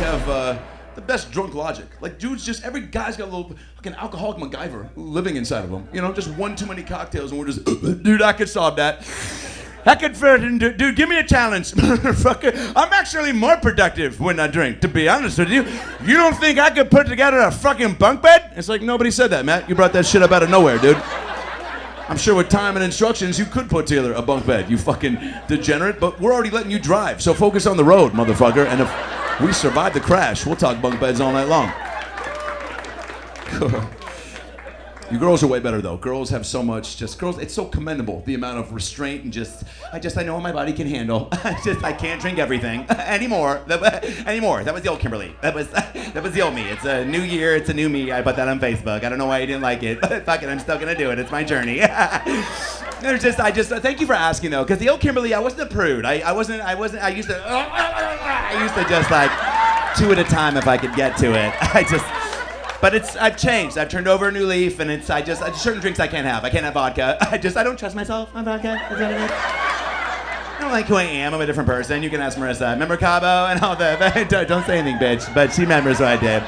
have the best drunk logic. Like, dudes, just every guy's got a little fucking alcoholic MacGyver living inside of him. You know, just one too many cocktails, and we're just, dude, I could solve that. I could fit in, dude, give me a challenge. I'm actually more productive when I drink, to be honest with you. You don't think I could put together a fucking bunk bed? It's like, nobody said that, Matt. You brought that shit up out of nowhere, dude. I'm sure with time and instructions, you could put together a bunk bed, you fucking degenerate, but we're already letting you drive, so focus on the road, motherfucker, and if we survive the crash, we'll talk bunk beds all night long. You girls are way better, though. Girls have so much, it's so commendable, the amount of restraint and I know what my body can handle. I can't drink everything anymore. That was the old Kimberly. That was the old me. It's a new year, it's a new me. I put that on Facebook. I don't know why you didn't like it, but fuck it, I'm still gonna do it. It's my journey. Thank you for asking, though, because the old Kimberly, I wasn't a prude. I used to just like, two at a time if I could get to it. But I've changed. I've turned over a new leaf, and I just certain drinks I can't have. I can't have vodka. I don't trust myself on vodka. Is that it? I don't like who I am. I'm a different person. You can ask Marissa. Remember Cabo and all that? Don't say anything, bitch. But she remembers what I did.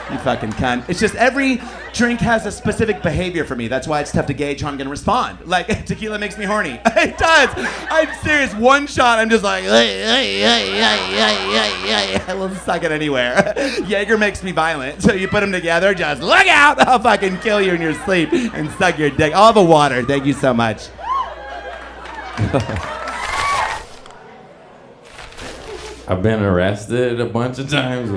You fucking cunt. It's just every drink has a specific behavior for me. That's why it's tough to gauge how I'm gonna respond. Like, tequila makes me horny. It does. I'm serious. One shot, I'm just like, I will suck it anywhere. Jaeger makes me violent. So you put them together, just look out. I'll fucking kill you in your sleep and suck your dick. All the water. Thank you so much. I've been arrested a bunch of times.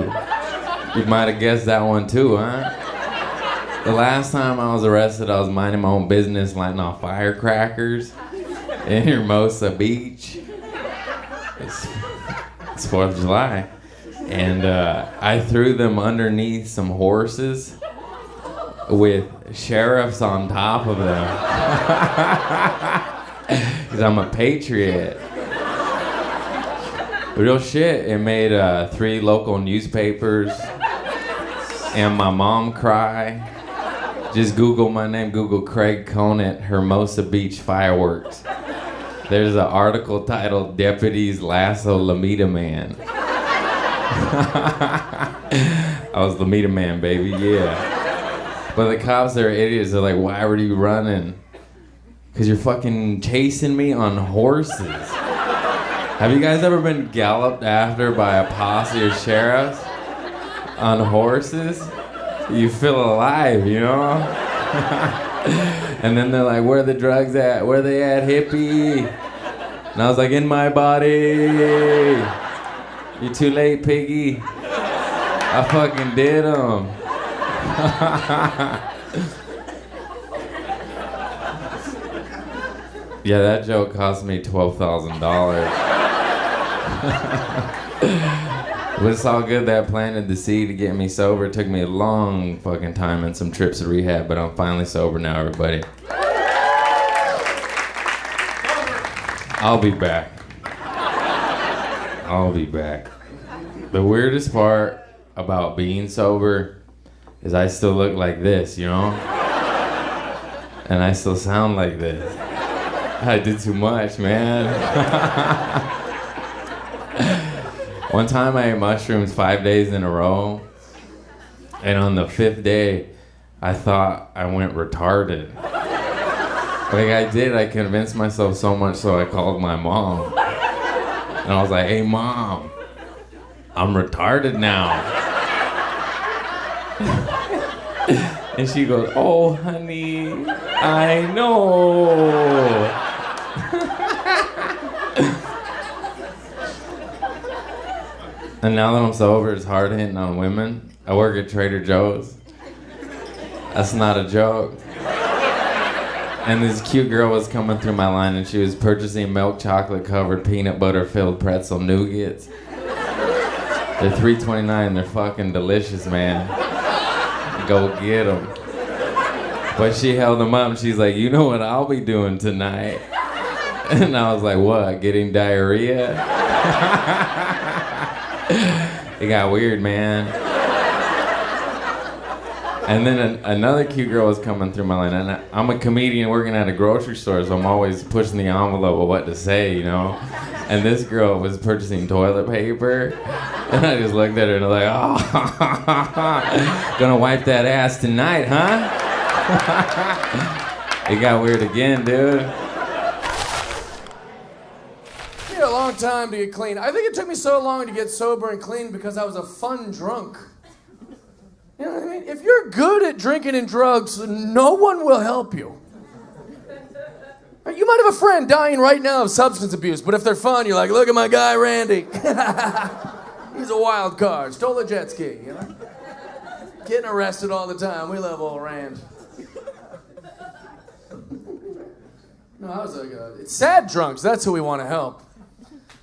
You might have guessed that one too, huh? The last time I was arrested, I was minding my own business, lighting off firecrackers in Hermosa Beach. It's 4th of July. And I threw them underneath some horses with sheriffs on top of them. Because I'm a patriot. Real shit. It made 3 local newspapers and my mom cry. Just Google my name, Google Craig Conant, Hermosa Beach fireworks. There's an article titled Deputies Lasso Lamita Man. I was Lamita Man, baby, yeah. But the cops are idiots. They're like, why were you running? Because you're fucking chasing me on horses. Have you guys ever been galloped after by a posse of sheriffs on horses? You feel alive, you know? And then they're like, where are the drugs at? Where they at, hippie? And I was like, in my body. You too late, piggy. I fucking did them. Yeah, that joke cost me $12,000. But it's all good. That planted the seed to get me sober. It took me a long fucking time and some trips to rehab, but I'm finally sober now, everybody. I'll be back. I'll be back. The weirdest part about being sober is I still look like this, you know? And I still sound like this. I did too much, man. One time I ate mushrooms 5 days in a row, and on the 5th day, I thought I went retarded. Like I did, I convinced myself so much so I called my mom. And I was like, hey mom, I'm retarded now. And she goes, oh honey, I know. And now that I'm sober, it's hard hitting on women. I work at Trader Joe's. That's not a joke. And this cute girl was coming through my line and she was purchasing milk chocolate covered peanut butter filled pretzel nougats. They're $3.29. They're fucking delicious, man. Go get them. But she held them up and she's like, you know what I'll be doing tonight? And I was like, what, getting diarrhea? It got weird, man. And then another cute girl was coming through my lane, and I'm a comedian working at a grocery store, so I'm always pushing the envelope of what to say, you know? And this girl was purchasing toilet paper, and I just looked at her and was like, oh, gonna wipe that ass tonight, huh? It got weird again, dude. It took me a long time to get clean. I think it took me so long to get sober and clean because I was a fun drunk. You know what I mean? If you're good at drinking and drugs, no one will help you. You might have a friend dying right now of substance abuse, but if they're fun, you're like, look at my guy, Randy. He's a wild card. Stole a jet ski, you know? Getting arrested all the time. We love old Rand. No, I was like, it's sad drunks. That's who we want to help.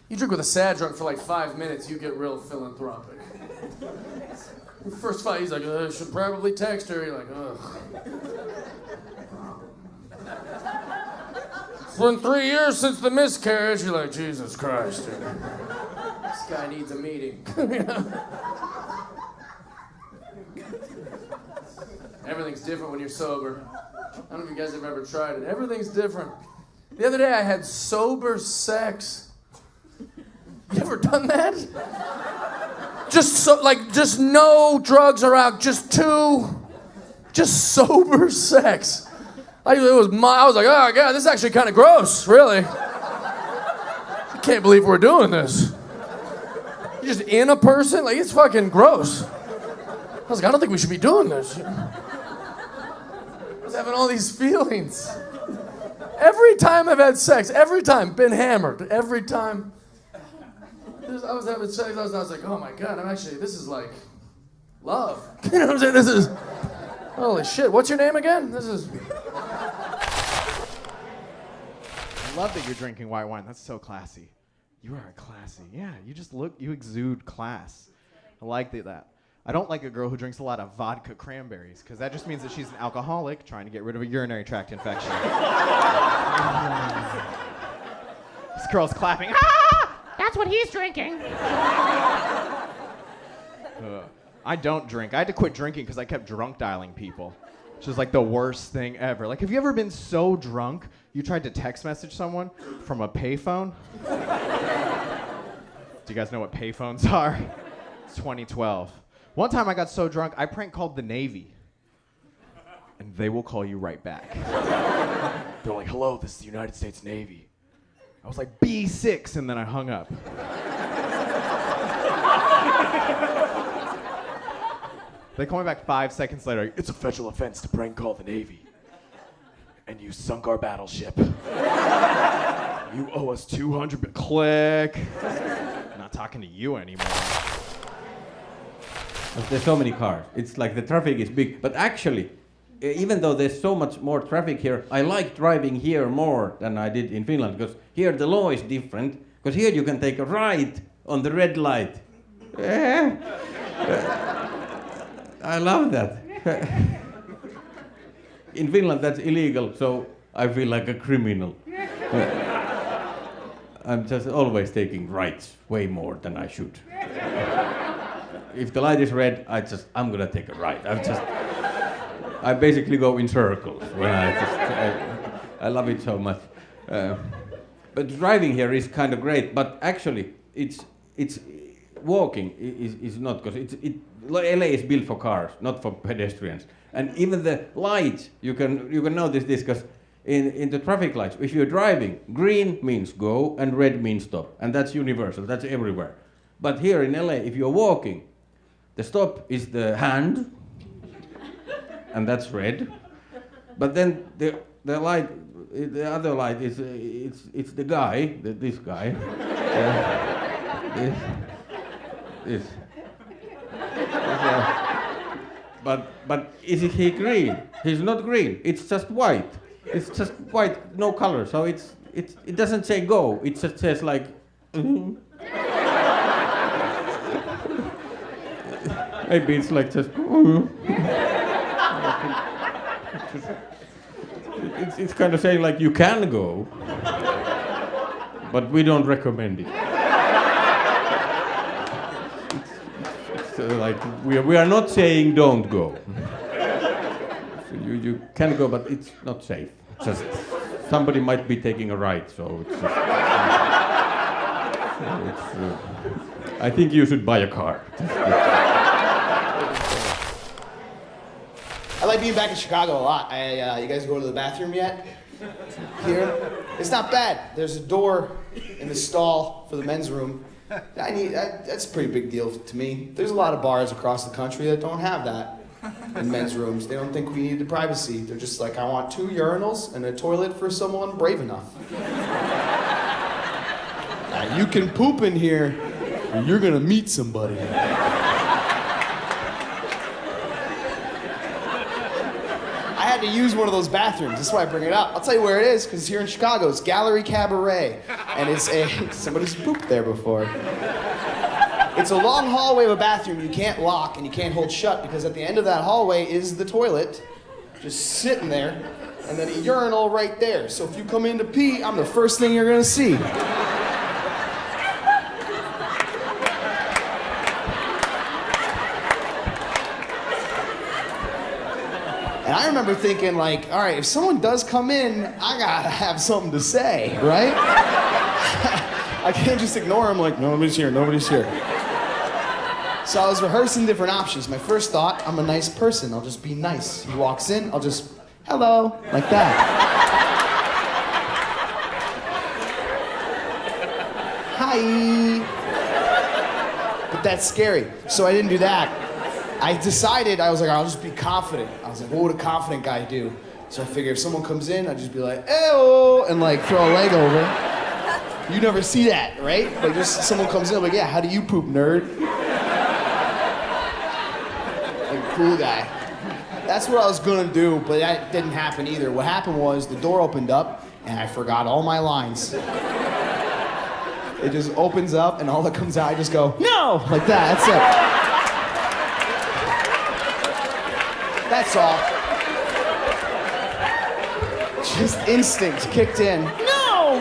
You drink with a sad drunk for like 5 minutes, you get real philanthropic. The first fight, he's like, I should probably text her. You're like, ugh. It's been 3 years since the miscarriage. You're like, Jesus Christ, dude. This guy needs a meeting. Everything's different when you're sober. I don't know if you guys have ever tried it. Everything's different. The other day I had sober sex. You ever done that? Just no drugs are out, just sober sex. I was like, oh God, this is actually kind of gross, really. I can't believe we're doing this. You're just in a person, like it's fucking gross. I was like, I don't think we should be doing this. I was having all these feelings. Every time I've had sex, every time, been hammered, every time. I was having sex, I was like, oh my God, this is like love. You know what I'm saying? This is, holy shit, what's your name again? I love that you're drinking white wine. That's so classy. You are classy. Yeah, you exude class. I like that. I don't like a girl who drinks a lot of vodka cranberries, because that just means that she's an alcoholic trying to get rid of a urinary tract infection. This girl's clapping. That's what he's drinking. I don't drink. I had to quit drinking because I kept drunk dialing people, which is like the worst thing ever. Like, have you ever been so drunk you tried to text message someone from a payphone? Do you guys know what payphones are? It's 2012. One time I got so drunk, I prank called the Navy. And they will call you right back. They're like, hello, this is the United States Navy. I was like, B6, and then I hung up. They call me back 5 seconds later. It's a federal offense to prank call the Navy. And you sunk our battleship. You owe us 200, click. I'm not talking to you anymore. There's so many cars. It's like the traffic is big. But actually, even though there's so much more traffic here, I like driving here more than I did in Finland, because here the law is different. Because here you can take a right on the red light. I love that. In Finland that's illegal, so I feel like a criminal. I'm just always taking rights way more than I should. If the light is red, I'm gonna take a right. I basically go in circles when I love it so much. But driving here is kind of great, but actually it's walking is not, because LA is built for cars, not for pedestrians. And even the lights, you can notice this, because in the traffic lights, if you're driving, green means go and red means stop, and that's universal, that's everywhere. But here in LA, if you're walking, the stop is the hand, and that's red. But then the light, the other light is it's the guy, this guy. This. But is he green? He's not green. It's just white. It's just white, no color. So it doesn't say go. It just says like. Maybe it's like just. It's kind of saying like you can go, but we don't recommend it. It's like we are not saying don't go. You can go, but it's not safe. Just somebody might be taking a ride, so it's just, I think you should buy a car. I like being back in Chicago a lot. You guys go to the bathroom yet? Here? It's not bad. There's a door in the stall for the men's room. That's a pretty big deal to me. There's a lot of bars across the country that don't have that in men's rooms. They don't think we need the privacy. They're just like, I want 2 urinals and a toilet for someone brave enough. Now, you can poop in here, or you're gonna meet somebody. I had to use one of those bathrooms. That's why I bring it up. I'll tell you where it is, because it's here in Chicago. It's Gallery Cabaret. And somebody's pooped there before. It's a long hallway of a bathroom you can't lock and you can't hold shut, because at the end of that hallway is the toilet, just sitting there, and then a urinal right there. So if you come in to pee, I'm the first thing you're gonna see. And I remember thinking, like, all right, if someone does come in, I gotta have something to say, right? I can't just ignore them like, nobody's here, nobody's here. So I was rehearsing different options. My first thought, I'm a nice person, I'll just be nice. He walks in, I'll just, hello, like that. Hi. But that's scary, so I didn't do that. I decided, I was like, I'll just be confident. I was like, what would a confident guy do? So I figured if someone comes in, I'd just be like, ew, and like throw a leg over. You never see that, right? Like just someone comes in, I'm like, yeah, how do you poop, nerd? Like, cool guy. That's what I was gonna do, but that didn't happen either. What happened was the door opened up and I forgot all my lines. It just opens up and all that comes out, I just go, no, like that, that's it. That's all. Just instinct kicked in. No!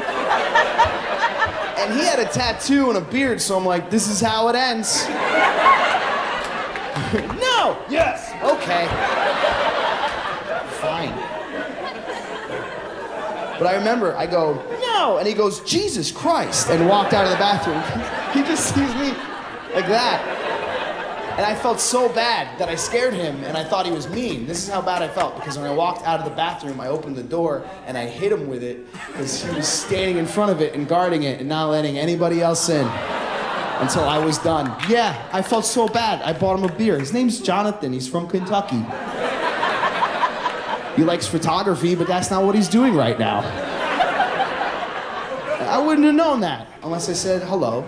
And he had a tattoo and a beard, so I'm like, this is how it ends. No! Yes! Okay. Fine. But I remember, I go, no! And he goes, Jesus Christ! And walked out of the bathroom. He just sees me like that. And I felt so bad that I scared him and I thought he was mean. This is how bad I felt, because when I walked out of the bathroom, I opened the door and I hit him with it because he was standing in front of it and guarding it and not letting anybody else in until I was done. Yeah, I felt so bad. I bought him a beer. His name's Jonathan. He's from Kentucky. He likes photography, but that's not what he's doing right now. I wouldn't have known that unless I said hello.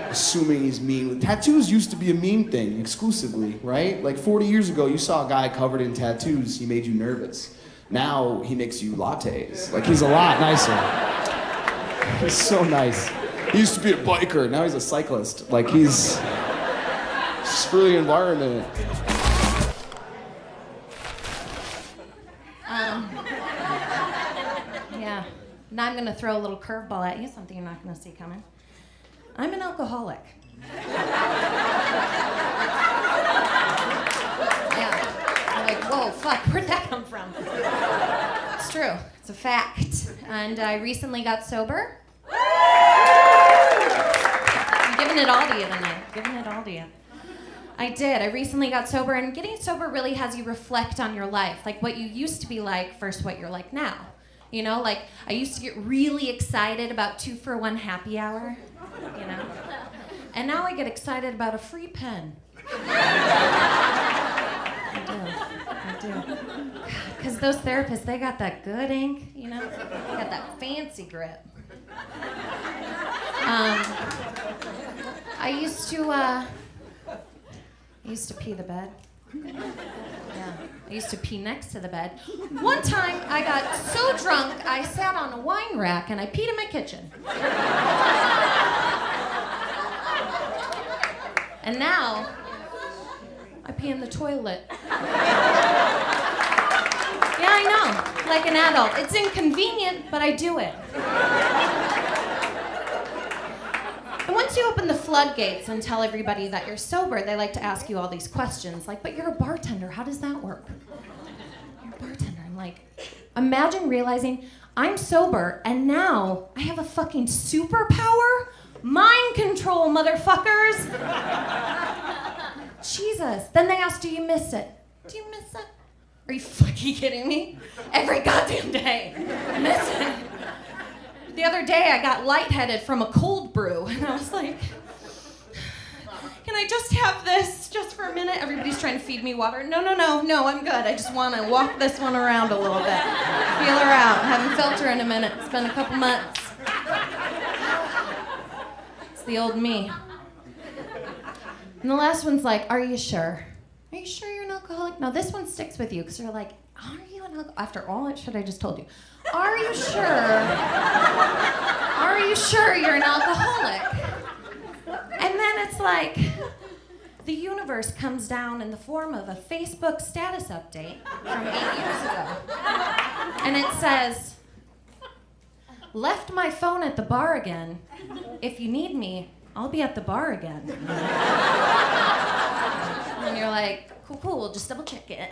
Assuming he's mean. Tattoos used to be a mean thing, exclusively, right? Like 40 years ago, you saw a guy covered in tattoos, he made you nervous. Now, he makes you lattes. Like, he's a lot nicer. He's so nice. He used to be a biker, now he's a cyclist. Like, he's just for the environment. Yeah. Now I'm gonna throw a little curveball at you, something you're not gonna see coming. I'm an alcoholic. Yeah. I'm like, whoa, fuck, where'd that come from? It's true. It's a fact. And I recently got sober. I'm giving it all to you tonight. Giving it all to you. I did. I recently got sober, and getting sober really has you reflect on your life, like what you used to be like versus what you're like now. You know, like I used to get really excited about 2-for-1 happy hour, you know? And now I get excited about a free pen. I do. Because those therapists, they got that good ink, you know? They got that fancy grip. I used to pee the bed. Yeah, I used to pee next to the bed. One time, I got so drunk, I sat on a wine rack and I peed in my kitchen. And now, I pee in the toilet. Yeah, I know, like an adult. It's inconvenient, but I do it. And once you open the floodgates and tell everybody that you're sober, they like to ask you all these questions, like, but you're a bartender, how does that work? You're a bartender. I'm like, imagine realizing I'm sober and now I have a fucking superpower? Mind control, motherfuckers! Jesus. Then they ask, do you miss it? Do you miss it? Are you fucking kidding me? Every goddamn day. Miss it. The other day I got lightheaded from a cold brew and I was like, can I just have this just for a minute? Everybody's trying to feed me water. No, I'm good. I just want to walk this one around a little bit. Feel her out. Haven't felt her in a minute. It's been a couple months. It's the old me. And the last one's like, are you sure? Are you sure you're an alcoholic? No, this one sticks with you because you're like, are you an alcoholic? After all that shit I just told you. Are you sure? Are you sure you're an alcoholic? And then it's like, the universe comes down in the form of a Facebook status update from 8 years ago. And it says, left my phone at the bar again. If you need me, I'll be at the bar again. And you're like, cool, just double check it.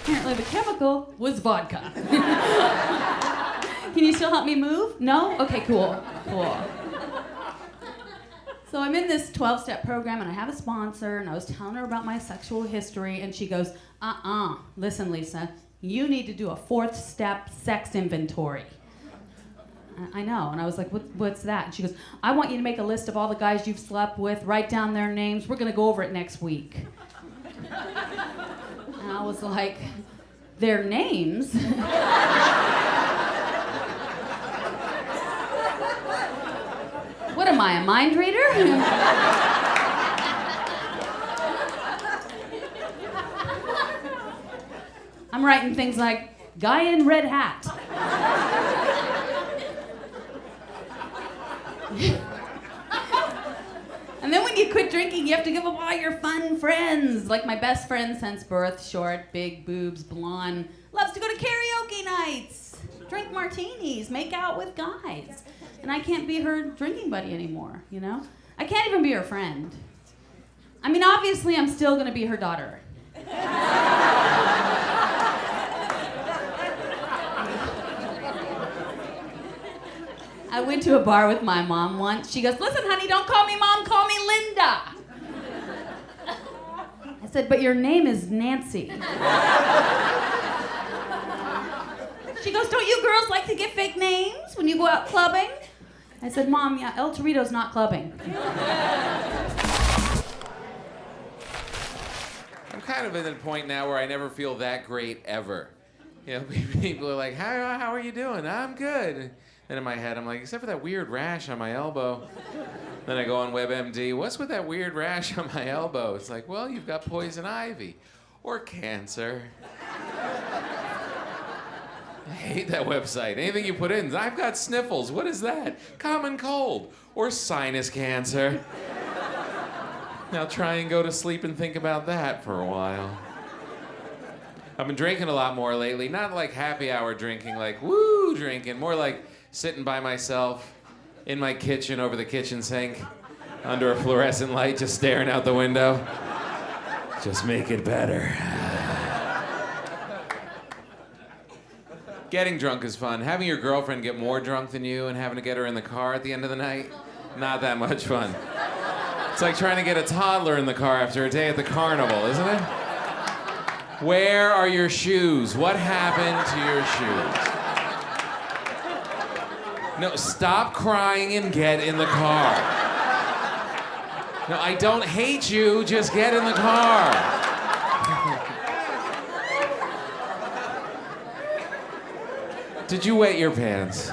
Apparently the chemical was vodka. Can you still help me move? No? Okay, cool. So I'm in this 12-step program and I have a sponsor and I was telling her about my sexual history and she goes, listen, Lisa, you need to do a 4th step sex inventory. I know, and I was like, what's that? And she goes, I want you to make a list of all the guys you've slept with, write down their names, we're gonna go over it next week. And I was like, their names? What am I, a mind reader? I'm writing things like, guy in red hat. And then when you quit drinking, you have to give up all your fun friends. Like my best friend since birth, short, big boobs, blonde, loves to go to karaoke nights, drink martinis, make out with guys. And I can't be her drinking buddy anymore, you know? I can't even be her friend. I mean, obviously, I'm still gonna be her daughter. I went to a bar with my mom once. She goes, listen, honey, don't call me Mom, call me Linda. I said, but your name is Nancy. She goes, don't you girls like to get fake names when you go out clubbing? I said, Mom, yeah, El Torito's not clubbing. I'm kind of at the point now where I never feel that great ever. You know, people are like, how are you doing? I'm good. And in my head, I'm like, except for that weird rash on my elbow. Then I go on WebMD, what's with that weird rash on my elbow? It's like, well, you've got poison ivy or cancer. I hate that website. Anything you put in, I've got sniffles. What is that? Common cold or sinus cancer. Now try and go to sleep and think about that for a while. I've been drinking a lot more lately. Not like happy hour drinking, like woo drinking. More like sitting by myself in my kitchen over the kitchen sink under a fluorescent light, just staring out the window. Just make it better. Getting drunk is fun. Having your girlfriend get more drunk than you and having to get her in the car at the end of the night, not that much fun. It's like trying to get a toddler in the car after a day at the carnival, isn't it? Where are your shoes? What happened to your shoes? No, stop crying and get in the car. No, I don't hate you, just get in the car. Did you wet your pants?